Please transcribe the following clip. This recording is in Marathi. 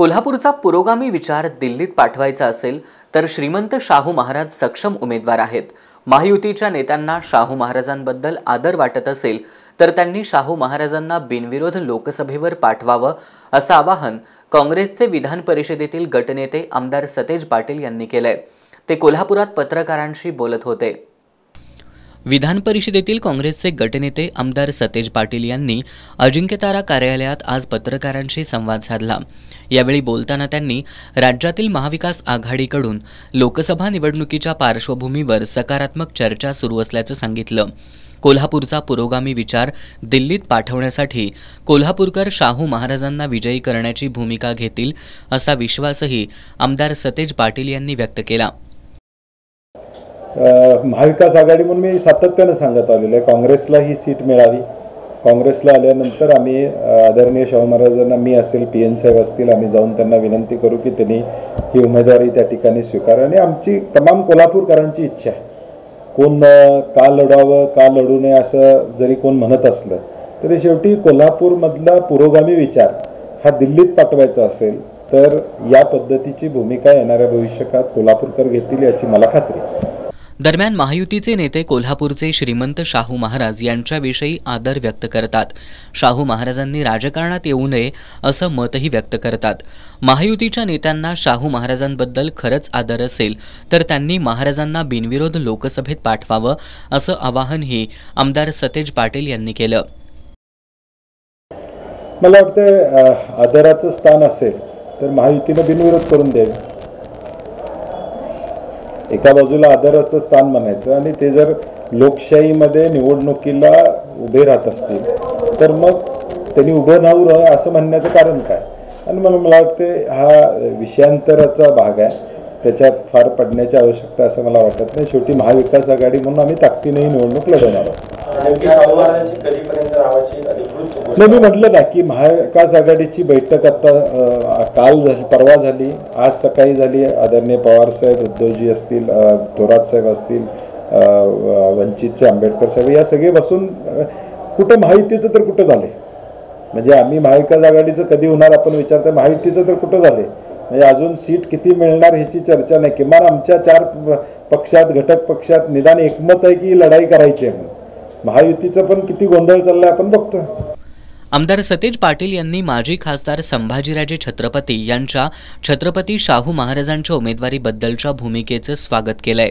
कोल्हापूरचा पुरोगामी विचार दिल्लीत पाठवायचा असेल तर श्रीमंत शाहू महाराज सक्षम उमेदवार आहेत। महायुतीच्या नेत्यांना शाहू महाराजांबद्दल आदर वाटत असेल तर त्यांनी शाहू महाराजांना बिनविरोध लोकसभेवर पाठवावं असं आवाहन काँग्रेसचे विधान परिषदेतील गटनेते आमदार सतेज पाटील यांनी केलंय। ते कोल्हापुरात पत्रकारांशी बोलत होते। विधान परिषदेतील काँग्रेसचे गटनेते आमदार सतेज पाटील यांनी अजिंक्यतारा कार्यालयात आज पत्रकारांशी संवाद साधला। यावेळी बोलताना त्यांनी राज्यातील महाविकास आघाडीकडून लोकसभा निवडणुकीच्या पार्श्वभूमीवर सकारात्मक चर्चा सुरू असल्याचं सांगितलं। कोल्हापूरचा पुरोगामी विचार दिल्लीत पाठवण्यासाठी कोल्हापूरकर शाहू महाराजांना विजयी करण्याची भूमिका घेतील असा विश्वासही आमदार सतेज पाटील यांनी व्यक्त केला। महाविकास आघाडी म्हणून मी सातत्याने सांगत आलेलो आहे, काँग्रेसला ही सीट मिळावी। काँग्रेसला आल्यानंतर आम्ही आदरणीय शाहू महाराजांना, मी असेल, PN साहेब असतील, आम्ही जाऊन त्यांना विनंती करू की त्यांनी ही उमेदवारी त्या ठिकाणी स्वीकारावी। आणि आमची तमाम कोल्हापूरकरांची इच्छा आहे, कोण का लढावं का लढू नये असं जरी कोण म्हणत असलं तरी शेवटी कोल्हापूरमधला पुरोगामी विचार हा दिल्लीत पाठवायचा असेल तर या पद्धतीची भूमिका येणाऱ्या भविष्यात कोल्हापूरकर घेतील याची मला खात्री आहे। दरम्यान महायुतीचे नेते कोल्हापूरचे श्रीमंत शाहू महाराज यांच्याविषयी आदर व्यक्त करतात। शाहू महाराजांनी राजकारणात येऊ नये असं मतही व्यक्त करतात। महायुतीच्या नेत्यांना शाहू महाराजांबद्दल खरंच आदर असेल तर त्यांनी महाराजांना बिनविरोध लोकसभेत पाठवावं असं आवाहनही आमदार सतेज पाटील यांनी केलं। मला वाटतं आदराचं स्थान असेल तर महायुतीने बिनविरोध करून द्यावे। एका बाजूला आदराचं स्थान म्हणायचं आणि ते जर लोकशाहीमध्ये निवडणुकीला उभे राहत असतील तर मग त्यांनी उभं राहू असं म्हणण्याचं कारण काय? आणि मला वाटते हा विषयांतराचा भाग आहे, त्याच्यात फार पडण्याची आवश्यकता असं मला वाटत नाही। शेवटी महाविकास आघाडी म्हणून आम्ही ताकदीने निवडणूक लढवणार आहोत। मी म्हटलं ना की महाविकास आघाडीची बैठक आता काल झाली, परवा झाली, आज सकाळी झाली। आदरणीय पवार साहेब, उद्धवजी असतील, थोरात साहेब असतील, वंचितचे आंबेडकर साहेब, या सगळे बसून कुठं महायुतीचं तर कुठं झाले, म्हणजे आम्ही महाविकास आघाडीचं कधी होणार आपण विचारतो, महायुतीचं तर कुठं झाले, म्हणजे अजून सीट किती मिळणार ह्याची चर्चा नाही। किमान आमच्या 4 पक्षात, घटक पक्षात निदान एकमत आहे की लढाई करायची आहे। महायुतीचं पण किती गोंधळ चाललाय आपण बघतोय। आमदार सतेज पाटील यांनी माजी खासदार संभाजीराजे छत्रपती यांच्या छत्रपती शाहू महाराजांच्या उमेदवारीबद्दलच्या भूमिकेचं स्वागत केलंय।